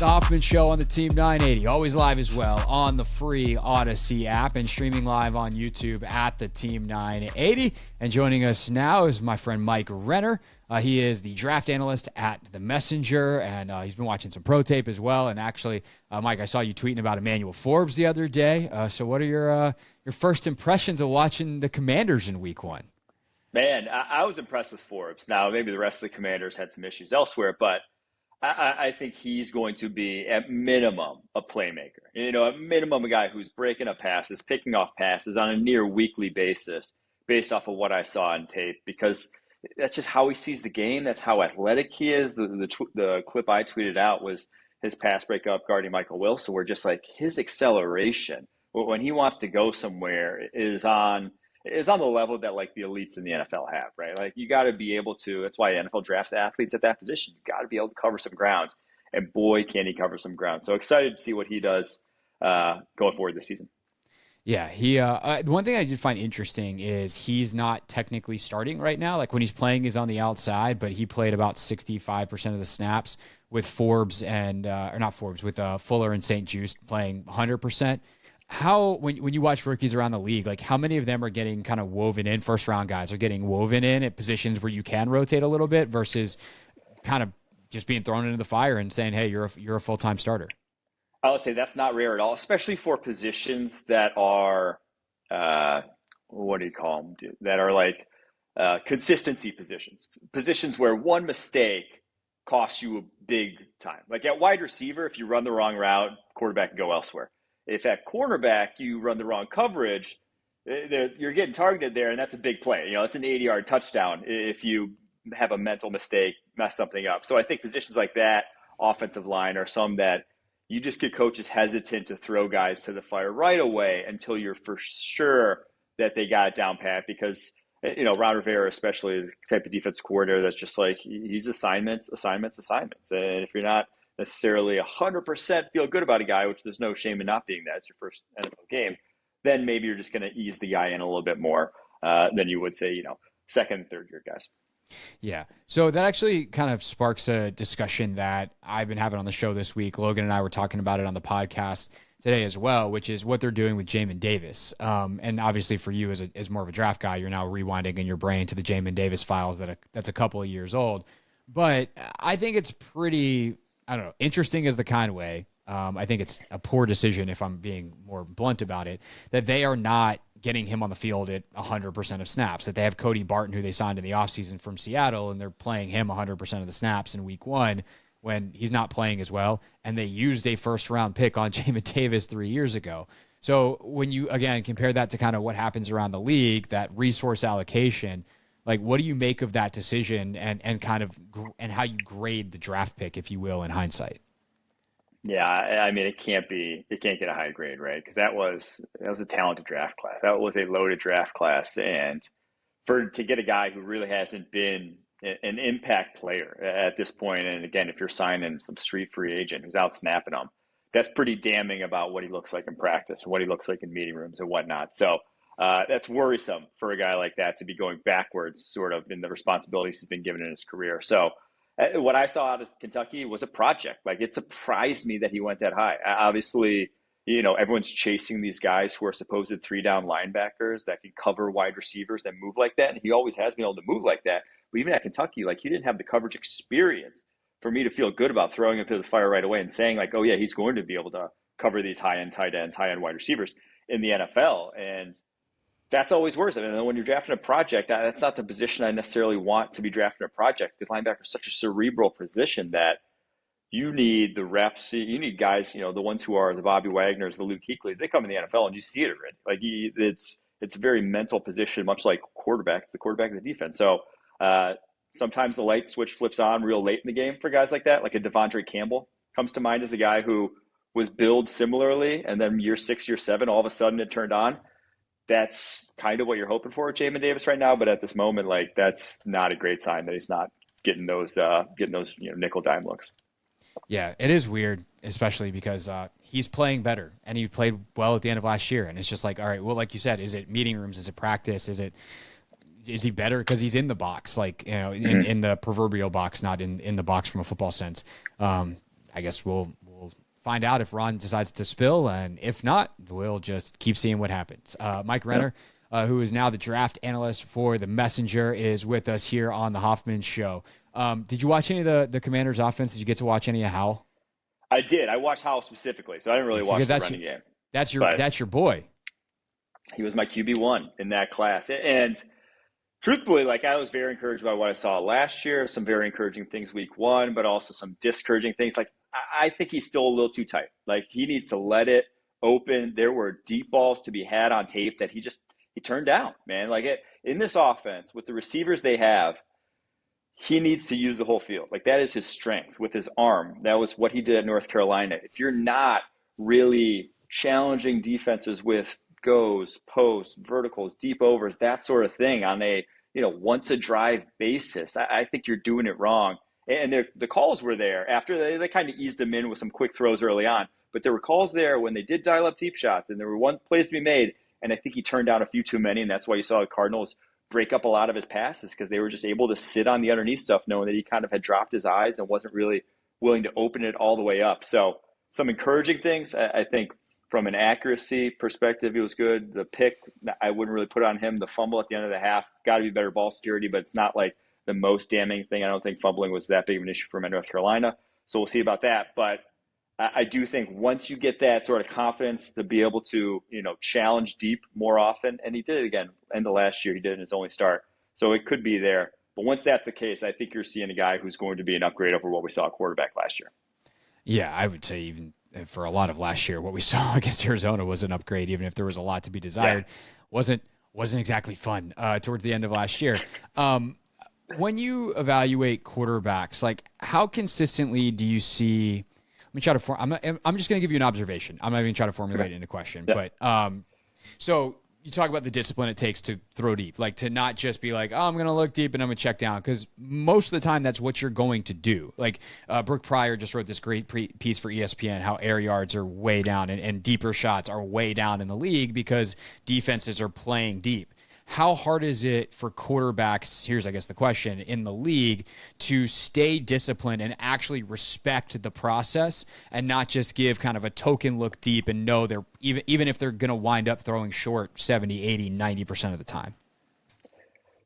The Hoffman Show on the Team 980, always live as well on the free Odyssey app and streaming live on YouTube at the Team 980. And joining us now is my friend Mike Renner. He is the draft analyst at The Messenger, and he's been watching some pro tape as well. And actually, Mike, I saw you tweeting about Emmanuel Forbes the other day. So what are your first impressions of watching the Commanders in Week 1? Man, I was impressed with Forbes. Now, maybe the rest of the Commanders had some issues elsewhere, but I think he's going to be, at minimum, a playmaker. You know, at minimum, a guy who's breaking up passes, picking off passes on a near weekly basis, based off of what I saw on tape, because that's just how he sees the game. That's how athletic he is. The clip I tweeted out was his pass breakup guarding Michael Wilson, where just like his acceleration, when he wants to go somewhere, is on the level that like the elites in the NFL have, right? Like you got to be able to, that's why NFL drafts athletes at that position. You got to be able to cover some ground, and boy, can he cover some ground. So excited to see what he does going forward this season. Yeah, he. The one thing I did find interesting is he's not technically starting right now. Like when he's playing, he's on the outside, but he played about 65% of the snaps with Forbes and with Fuller and St. Juste playing 100%. How, when you watch rookies around the league, like how many of them are getting kind of woven in, first round guys are getting woven in at positions where you can rotate a little bit versus kind of just being thrown into the fire and saying, hey, you're a full-time starter? I would say that's not rare at all, especially for positions that are, what do you call them? That are like consistency positions where one mistake costs you a big time. Like at wide receiver, if you run the wrong route, quarterback can go elsewhere. If at cornerback you run the wrong coverage, you're getting targeted there, and that's a big play. You know, it's an 80-yard touchdown if you have a mental mistake, mess something up. So I think positions like that, offensive line, are some that you just get coaches hesitant to throw guys to the fire right away until you're for sure that they got it down pat, because, you know, Ron Rivera especially is the type of defense coordinator that's just like, he's assignments. And if you're not necessarily 100% feel good about a guy, which there's no shame in not being that, it's your first NFL game, then maybe you're just going to ease the guy in a little bit more than you would say, you know, second and third year guys. Yeah. So that actually kind of sparks a discussion that I've been having on the show this week. Logan and I were talking about it on the podcast today as well, which is what they're doing with Jamin Davis. And obviously for you as more of a draft guy, you're now rewinding in your brain to the Jamin Davis files that's a couple of years old. But I think it's pretty, I don't know, interesting is the kind way. I think it's a poor decision, if I'm being more blunt about it, that they are not getting him on the field at 100% of snaps, that they have Cody Barton, who they signed in the offseason from Seattle, and they're playing him 100% of the snaps in Week 1 when he's not playing as well. And they used a first-round pick on Jamin Davis 3 years ago. So when you, again, compare that to kind of what happens around the league, that resource allocation, like what do you make of that decision and kind of and how you grade the draft pick, if you will, in hindsight? Yeah, I mean, it can't get a high grade, right? Because that was a talented draft class. That was a loaded draft class, and to get a guy who really hasn't been an impact player at this point, and again, if you're signing some street free agent who's out snapping them, that's pretty damning about what he looks like in practice and what he looks like in meeting rooms and whatnot. So that's worrisome for a guy like that to be going backwards, sort of, in the responsibilities he's been given in his career. So what I saw out of Kentucky was a project. Like, it surprised me that he went that high. Obviously, you know, everyone's chasing these guys who are supposed 3-down linebackers that can cover wide receivers that move like that. And he always has been able to move like that. But even at Kentucky, like, he didn't have the coverage experience for me to feel good about throwing him to the fire right away and saying, like, oh, yeah, he's going to be able to cover these high-end tight ends, high-end wide receivers in the NFL. And that's always worse. I mean, when you're drafting a project, that's not the position I necessarily want to be drafting a project, because linebacker is such a cerebral position that you need the reps. You need guys, you know, the ones who are the Bobby Wagners, the Luke Kuechly's. They come in the NFL and you see it already. Like, it's a very mental position, much like quarterback. It's the quarterback of the defense. So sometimes the light switch flips on real late in the game for guys like that. Like a Devondre Campbell comes to mind as a guy who was billed similarly, and then year 6, year 7, all of a sudden it turned on. That's kind of what you're hoping for with Jamin Davis right now, but at this moment, like, that's not a great sign that he's not getting those nickel dime looks. Yeah, it is weird, especially because he's playing better, and he played well at the end of last year. And it's just like, all right, well, like you said, is it meeting rooms? Is it practice? Is he better because he's in the box, like, you know, in the proverbial box, not in the box from a football sense? I guess we'll find out if Ron decides to spill, and if not, we'll just keep seeing what happens. Mike Renner, who is now the draft analyst for the Messenger, is with us here on the Hoffman Show. Did you watch any of the Commanders' offense? Did you get to watch any of Howell? I did. I watched Howell specifically, so I didn't really watch the running game. That's your boy. He was my QB1 in that class. And truthfully, like, I was very encouraged by what I saw last year, some very encouraging things week 1, but also some discouraging things. Like, I think he's still a little too tight. Like, he needs to let it open. There were deep balls to be had on tape that he turned down, man. Like, in this offense, with the receivers they have, he needs to use the whole field. Like, that is his strength with his arm. That was what he did at North Carolina. If you're not really challenging defenses with goes, posts, verticals, deep overs, that sort of thing on a once a drive basis, I think you're doing it wrong. And the calls were there after they kind of eased them in with some quick throws early on. But there were calls there when they did dial up deep shots, and there were one plays to be made, and I think he turned down a few too many, and that's why you saw the Cardinals break up a lot of his passes, because they were just able to sit on the underneath stuff, knowing that he kind of had dropped his eyes and wasn't really willing to open it all the way up. So some encouraging things. I think from an accuracy perspective, it was good. The pick, I wouldn't really put on him. The fumble at the end of the half, got to be better ball security, but it's not like the most damning thing. I don't think fumbling was that big of an issue for him at North Carolina. So we'll see about that. But I do think once you get that sort of confidence to be able to, challenge deep more often, and he did it again end of last year, he did it in his only start. So it could be there. But once that's the case, I think you're seeing a guy who's going to be an upgrade over what we saw at quarterback last year. Yeah, I would say even for a lot of last year, what we saw against Arizona was an upgrade, even if there was a lot to be desired. Yeah. Wasn't exactly fun towards the end of last year. When you evaluate quarterbacks, like, how consistently do you see? Let me try to I'm just going to give you an observation. I'm not even trying to formulate it in a question. Yeah. But so you talk about the discipline it takes to throw deep, like to not just be like, oh, I'm going to look deep and I'm going to check down, because most of the time that's what you're going to do. Like Brooke Pryor just wrote this great piece for ESPN, how air yards are way down and deeper shots are way down in the league because defenses are playing deep. How hard is it for quarterbacks, here's I guess the question, in the league to stay disciplined and actually respect the process and not just give kind of a token look deep and know they're even if they're going to wind up throwing short 70, 80, 90% of the time?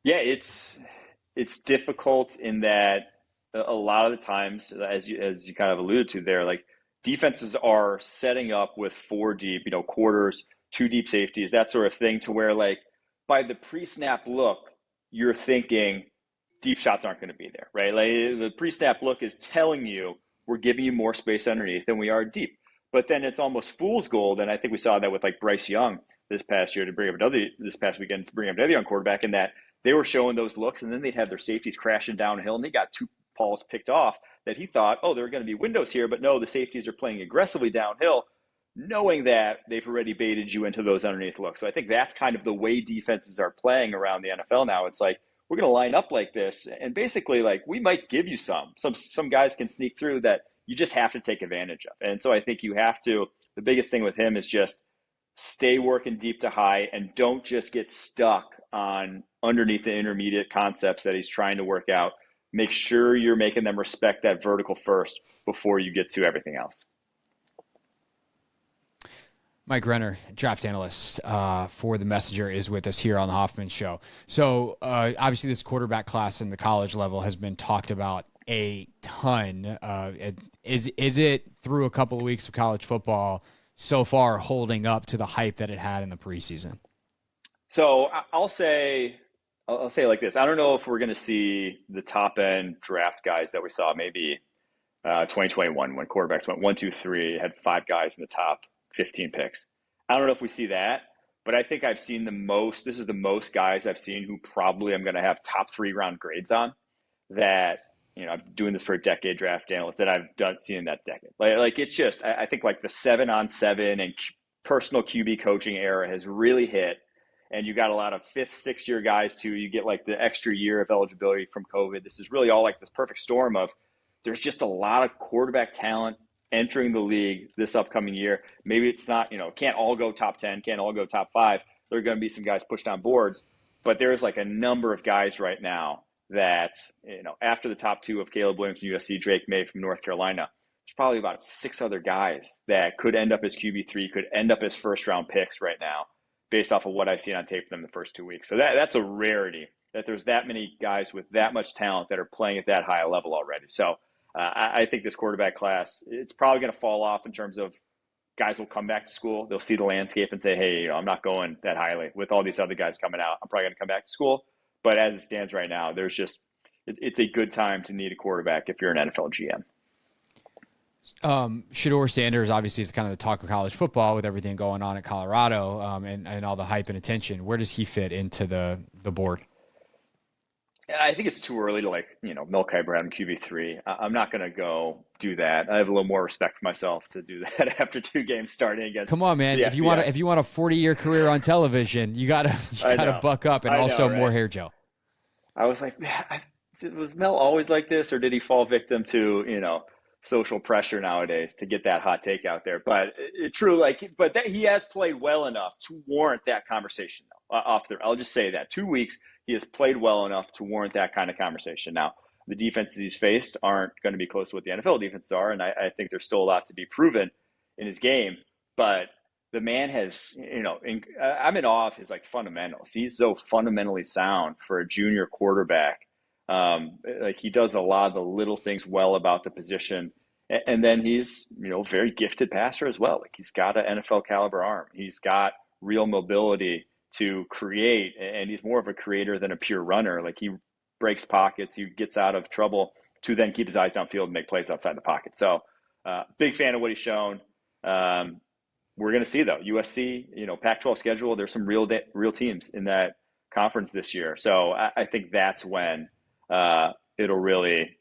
Yeah, it's difficult in that a lot of the times, as you kind of alluded to there, like, defenses are setting up with 4 deep, quarters, 2 deep safeties, that sort of thing, to where, like, by the pre-snap look, you're thinking deep shots aren't going to be there, right? Like, the pre-snap look is telling you we're giving you more space underneath than we are deep. But then it's almost fool's gold, and I think we saw that with, like, Bryce Young this past weekend to bring up another young quarterback, in that they were showing those looks, and then they'd have their safeties crashing downhill, and they got 2 balls picked off that he thought, oh, there are going to be windows here, but no, the safeties are playing aggressively downhill, knowing that they've already baited you into those underneath looks. So I think that's kind of the way defenses are playing around the NFL now. It's like, we're going to line up like this, and basically, like, we might give you some guys can sneak through that you just have to take advantage of. And so I think you have to, the biggest thing with him is just stay working deep to high and don't just get stuck on underneath the intermediate concepts that he's trying to work out. Make sure you're making them respect that vertical first before you get to everything else. Mike Renner, draft analyst for the Messenger, is with us here on the Hoffman Show. So obviously this quarterback class in the college level has been talked about a ton. Is it, through a couple of weeks of college football, so far holding up to the hype that it had in the preseason? So I'll say like this. I don't know if we're going to see the top end draft guys that we saw maybe 2021 when quarterbacks went 1, 2, 3, had 5 guys in the top 15 picks. I don't know if we see that, but I think I've seen the most. This is the most guys I've seen who probably I'm going to have top 3 round grades on. That, I'm doing this for a decade, draft analyst, that I've seen in that decade. Like it's just, I think like the 7-on-7 and personal QB coaching era has really hit. And you got a lot of 5th, 6th year guys too. You get like the extra year of eligibility from COVID. This is really all like this perfect storm of, there's just a lot of quarterback talent entering the league this upcoming year. Maybe it's not, can't all go top 10, can't all go top 5. There are going to be some guys pushed on boards, but there's like a number of guys right now that, after the top 2 of Caleb Williams from USC, Drake May from North Carolina, there's probably about 6 other guys that could end up as QB3, could end up as first-round picks right now, based off of what I've seen on tape from them the first 2 weeks. So that's a rarity that there's that many guys with that much talent that are playing at that high a level already. So I think this quarterback class, it's probably going to fall off in terms of guys will come back to school. They'll see the landscape and say, hey, I'm not going that highly with all these other guys coming out. I'm probably going to come back to school. But as it stands right now, it's a good time to need a quarterback if you're an NFL GM. Shadeur Sanders obviously is kind of the talk of college football with everything going on at Colorado, and all the hype and attention. Where does he fit into the board? I think it's too early to milk Abraham QB3. I'm not going to go do that. I have a little more respect for myself to do that after 2 games starting against. Come on, man! If you want a 40-year career on television, you gotta buck up, and also more hair gel. I was like, man, was Mel always like this, or did he fall victim to social pressure nowadays to get that hot take out there? But he has played well enough to warrant that conversation. Off there, I'll just say that 2 weeks. He has played well enough to warrant that kind of conversation. Now, the defenses he's faced aren't going to be close to what the NFL defenses are, and I think there's still a lot to be proven in his game. But the man has, I'm in awe of his fundamentals. He's so fundamentally sound for a junior quarterback. He does a lot of the little things well about the position, and then he's very gifted passer as well. He's got an NFL caliber arm. He's got real mobility to create, and he's more of a creator than a pure runner. He breaks pockets, he gets out of trouble to then keep his eyes downfield and make plays outside the pocket. So big fan of what he's shown. We're going to see, though, USC, Pac-12 schedule, there's some real teams in that conference this year. So I think that's when it'll really,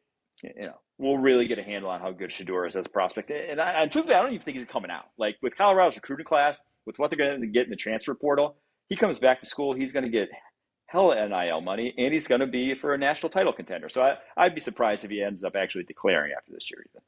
we'll really get a handle on how good Shadeur is as a prospect. And truthfully, I don't even think he's coming out. With Colorado's recruiting class, with what they're going to get in the transfer portal, he comes back to school, he's going to get hella NIL money, and he's going to be for a national title contender. So I'd be surprised if he ends up actually declaring after this year even.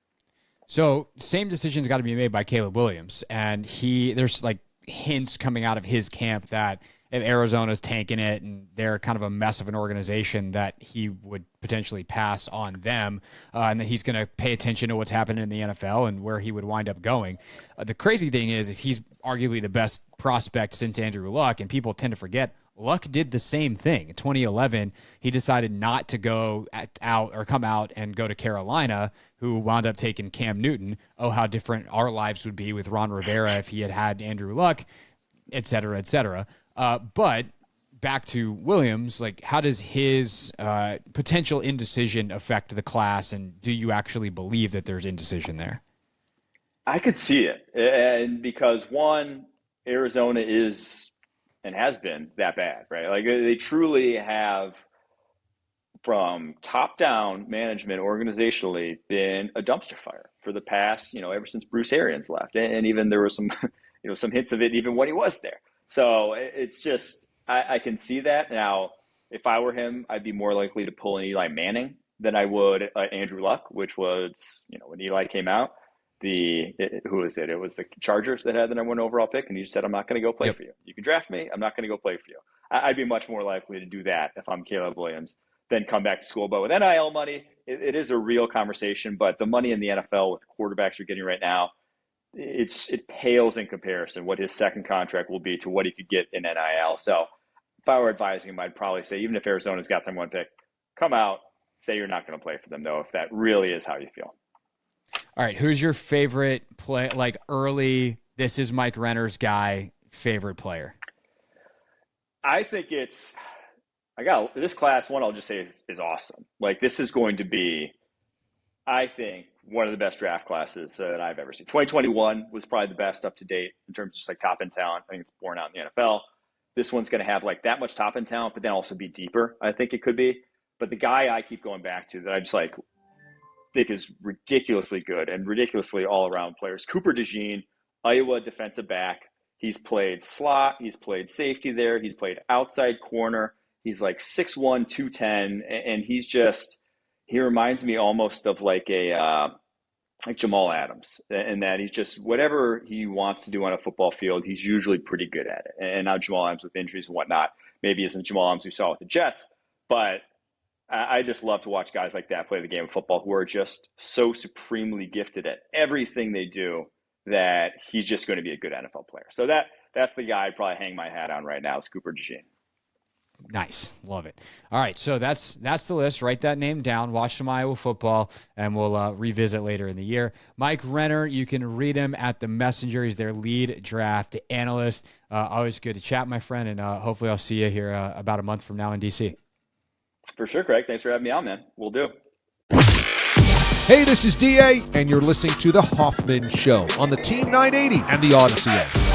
So same decision's got to be made by Caleb Williams, and there's hints coming out of his camp that if Arizona's tanking it and they're kind of a mess of an organization, that he would potentially pass on them, and that he's going to pay attention to what's happening in the NFL and where he would wind up going. The crazy thing is he's arguably the best prospect since Andrew Luck, and people tend to forget Luck did the same thing. In 2011, he decided not to come out and go to Carolina, who wound up taking Cam Newton. Oh, how different our lives would be with Ron Rivera if he had Andrew Luck, et cetera, et cetera. But back to Williams, how does his potential indecision affect the class, and do you actually believe that there's indecision there? I could see it, and because one, Arizona is and has been that bad, right? They truly have, from top down management organizationally, been a dumpster fire for the past, ever since Bruce Arians left, and even there were some, some hints of it even when he was there. So it's just, I can see that. Now, if I were him, I'd be more likely to pull an Eli Manning than I would Andrew Luck, which was, when Eli came out, who was it? It was the Chargers that had the #1 overall pick, and he just said, I'm not going to go play for you. You can draft me. I'm not going to go play for you. I'd be much more likely to do that if I'm Caleb Williams than come back to school. But with NIL money, it is a real conversation, but the money in the NFL with the quarterbacks you're getting right now, it pales in comparison what his second contract will be to what he could get in NIL. So if I were advising him, I'd probably say, even if Arizona's got them 1 pick, come out, say you're not going to play for them, though, if that really is how you feel. All right, who's your favorite play, early, this is Mike Renner's guy, favorite player? I think this class, one I'll just say is awesome. This is going to be, I think, one of the best draft classes that I've ever seen. 2021 was probably the best up to date in terms of just top-end talent. I think it's born out in the NFL. This one's going to have that much top-end talent, but then also be deeper, I think it could be. But the guy I keep going back to that I just think is ridiculously good and ridiculously all-around players, Cooper DeJean, Iowa defensive back. He's played slot. He's played safety there. He's played outside corner. He's 6'1", 210, and he reminds me almost of Jamal Adams, in that he's just, whatever he wants to do on a football field, he's usually pretty good at it. And now Jamal Adams with injuries and whatnot maybe isn't Jamal Adams we saw with the Jets, but I just love to watch guys like that play the game of football who are just so supremely gifted at everything they do that he's just going to be a good NFL player. So that's the guy I'd probably hang my hat on right now is Cooper DeJean. Nice. Love it. All right. So that's the list. Write that name down. Watch some Iowa football, and we'll revisit later in the year. Mike Renner, you can read him at The Messenger. He's their lead draft analyst. Always good to chat, my friend, and hopefully I'll see you here about a month from now in D.C. For sure, Craig. Thanks for having me on, man. We'll do. Hey, this is DA, and you're listening to The Hoffman Show on the Team 980 and the Odyssey app.